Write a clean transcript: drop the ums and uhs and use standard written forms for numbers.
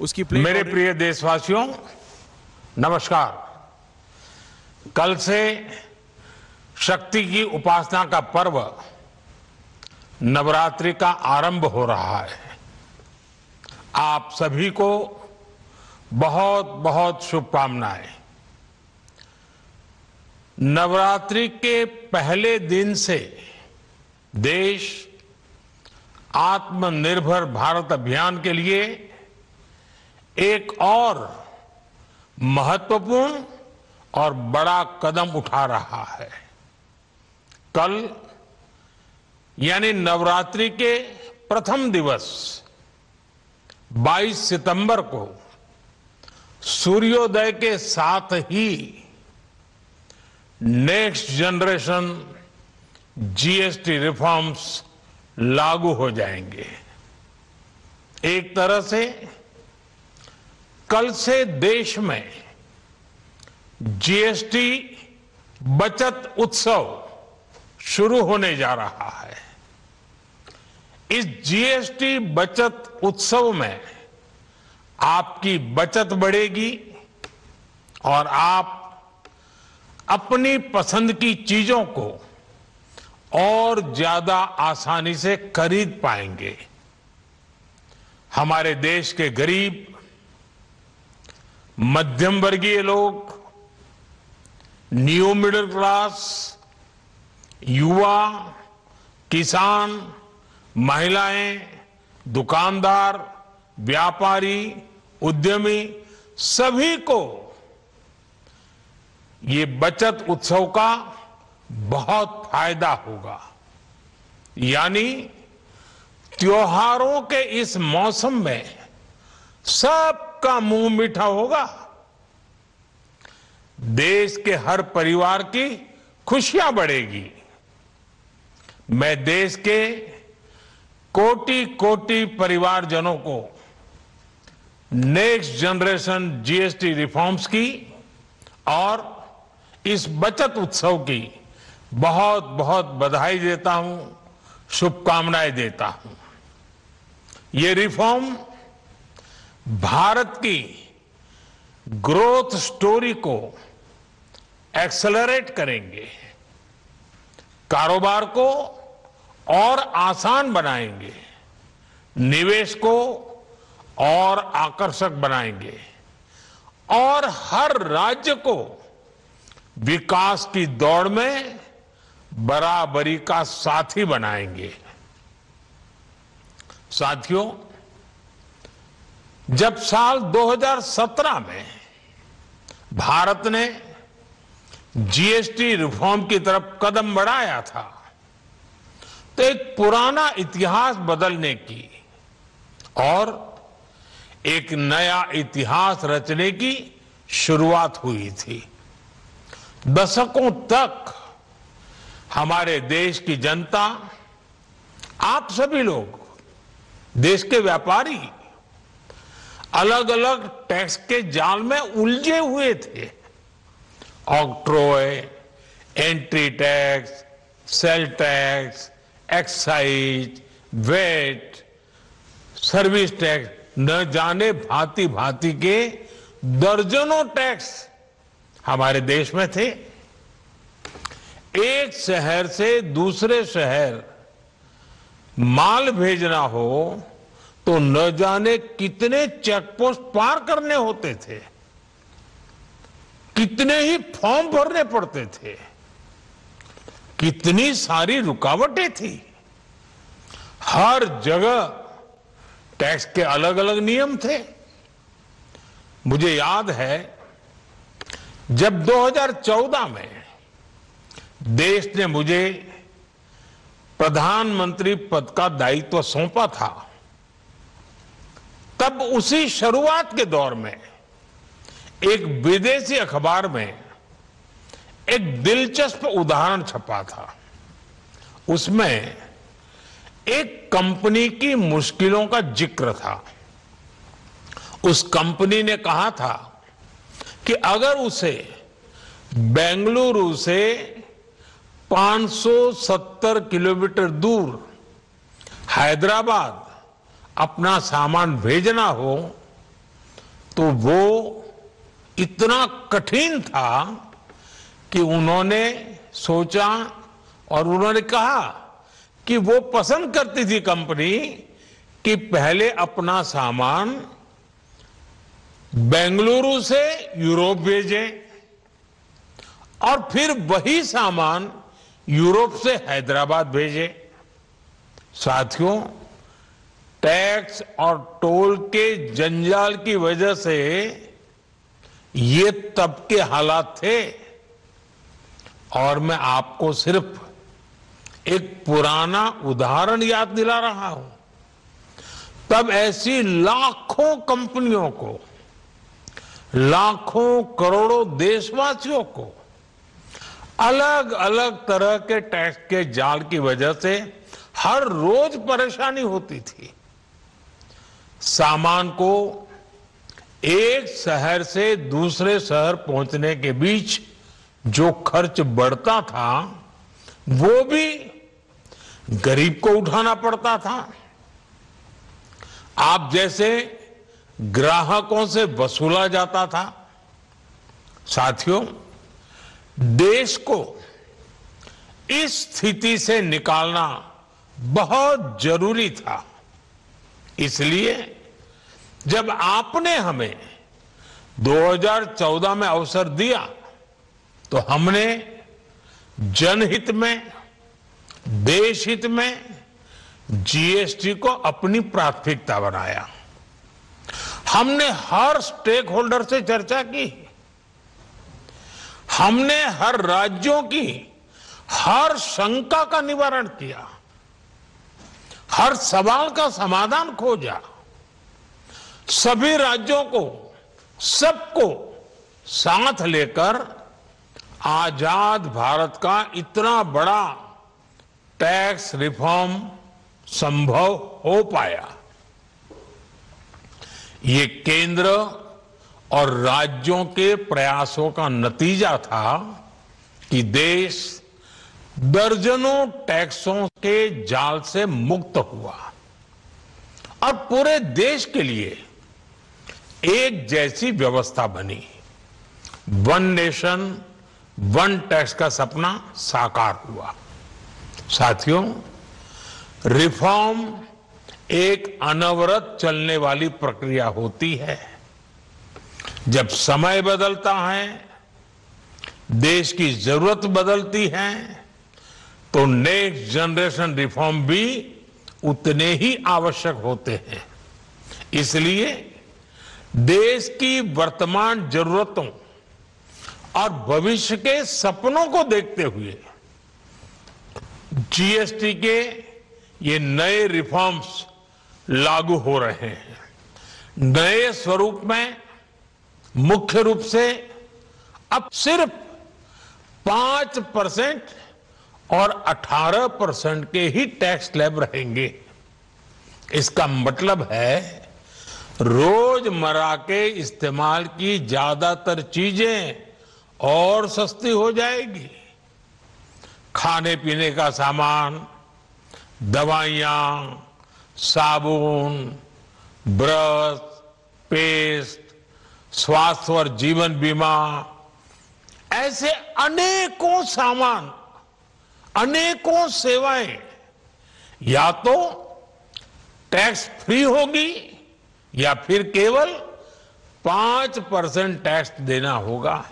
उसकी मेरे प्रिय देशवासियों, नमस्कार। कल से शक्ति की उपासना का पर्व नवरात्रि का आरंभ हो रहा है। आप सभी को बहुत बहुत शुभकामनाएं। नवरात्रि के पहले दिन से देश आत्मनिर्भर भारत अभियान के लिए एक और महत्वपूर्ण और बड़ा कदम उठा रहा है। कल यानी नवरात्रि के प्रथम दिवस 22 सितंबर को सूर्योदय के साथ ही नेक्स्ट जनरेशन जीएसटी रिफॉर्म्स लागू हो जाएंगे। एक तरह से कल से देश में जीएसटी बचत उत्सव शुरू होने जा रहा है। इस जीएसटी बचत उत्सव में आपकी बचत बढ़ेगी और आप अपनी पसंद की चीजों को और ज्यादा आसानी से खरीद पाएंगे। हमारे देश के गरीब, मध्यम वर्गीय लोग, न्यू मिडिल क्लास, युवा, किसान, महिलाएं, दुकानदार, व्यापारी, उद्यमी, सभी को ये बचत उत्सव का बहुत फायदा होगा। यानी त्योहारों के इस मौसम में सबका मुंह मीठा होगा। देश के हर परिवार की खुशियां बढ़ेगी। मैं देश के कोटि कोटि परिवारजनों को नेक्स्ट जनरेशन जीएसटी रिफॉर्म्स की और इस बचत उत्सव की बहुत बहुत बधाई देता हूं, शुभकामनाएं देता हूं। ये रिफॉर्म भारत की ग्रोथ स्टोरी को एक्सेलरेट करेंगे, कारोबार को और आसान बनाएंगे, निवेश को और आकर्षक बनाएंगे और हर राज्य को विकास की दौड़ में बराबरी का साथी बनाएंगे। साथियों, जब साल 2017 में भारत ने जीएसटी रिफॉर्म की तरफ कदम बढ़ाया था तो एक पुराना इतिहास बदलने की और एक नया इतिहास रचने की शुरुआत हुई थी। दशकों तक हमारे देश की जनता, आप सभी लोग, देश के व्यापारी अलग अलग टैक्स के जाल में उलझे हुए थे। Octroi, entry tax, sale tax, excise, VAT, service tax, न जाने भांति भांति के दर्जनों टैक्स हमारे देश में थे। एक शहर से दूसरे शहर माल भेजना हो तो न जाने कितने चेकपोस्ट पार करने होते थे, कितने ही फॉर्म भरने पड़ते थे, कितनी सारी रुकावटें थी। हर जगह टैक्स के अलग अलग नियम थे। मुझे याद है जब 2014 में देश ने मुझे प्रधानमंत्री पद का दायित्व सौंपा था, तब उसी शुरुआत के दौर में एक विदेशी अखबार में एक दिलचस्प उदाहरण छपा था। उसमें एक कंपनी की मुश्किलों का जिक्र था। उस कंपनी ने कहा था कि अगर उसे बेंगलुरु से 570 किलोमीटर दूर हैदराबाद अपना सामान भेजना हो तो वो इतना कठिन था कि उन्होंने सोचा और उन्होंने कहा कि वो पसंद करती थी कंपनी कि पहले अपना सामान बेंगलुरु से यूरोप भेजे और फिर वही सामान यूरोप से हैदराबाद भेजे। साथियों, टैक्स और टोल के जंजाल की वजह से ये तब के हालात थे। और मैं आपको सिर्फ एक पुराना उदाहरण याद दिला रहा हूं। तब ऐसी लाखों कंपनियों को, लाखों करोड़ों देशवासियों को अलग अलग तरह के टैक्स के जाल की वजह से हर रोज परेशानी होती थी। सामान को एक शहर से दूसरे शहर पहुंचने के बीच जो खर्च बढ़ता था वो भी गरीब को उठाना पड़ता था। आप जैसे ग्राहकों से वसूला जाता था। साथियों, देश को इस स्थिति से निकालना बहुत जरूरी था। इसलिए जब आपने हमें 2014 में अवसर दिया तो हमने जनहित में, देश हित में जीएसटी को अपनी प्राथमिकता बनाया। हमने हर स्टेक होल्डर से चर्चा की। हमने हर राज्यों की हर शंका का निवारण किया, हर सवाल का समाधान खोजा। सभी राज्यों को, सबको साथ लेकर आजाद भारत का इतना बड़ा टैक्स रिफॉर्म संभव हो पाया। ये केंद्र और राज्यों के प्रयासों का नतीजा था कि देश दर्जनों टैक्सों के जाल से मुक्त हुआ और पूरे देश के लिए एक जैसी व्यवस्था बनी। वन नेशन वन टैक्स का सपना साकार हुआ। साथियों, रिफॉर्म एक अनवरत चलने वाली प्रक्रिया होती है। जब समय बदलता है, देश की जरूरत बदलती है, तो नेक्स्ट जनरेशन रिफॉर्म भी उतने ही आवश्यक होते हैं। इसलिए देश की वर्तमान जरूरतों और भविष्य के सपनों को देखते हुए जीएसटी के ये नए रिफॉर्म्स लागू हो रहे हैं। नए स्वरूप में मुख्य रूप से अब सिर्फ 5% और 18% के ही टैक्स स्लैब रहेंगे। इसका मतलब है रोजमर्रा के इस्तेमाल की ज्यादातर चीजें और सस्ती हो जाएगी। खाने पीने का सामान, दवाइयां, साबुन, ब्रश, पेस्ट, स्वास्थ्य और जीवन बीमा, ऐसे अनेकों सामान, अनेकों सेवाएं या तो टैक्स फ्री होगी या फिर केवल 5% टैक्स देना होगा।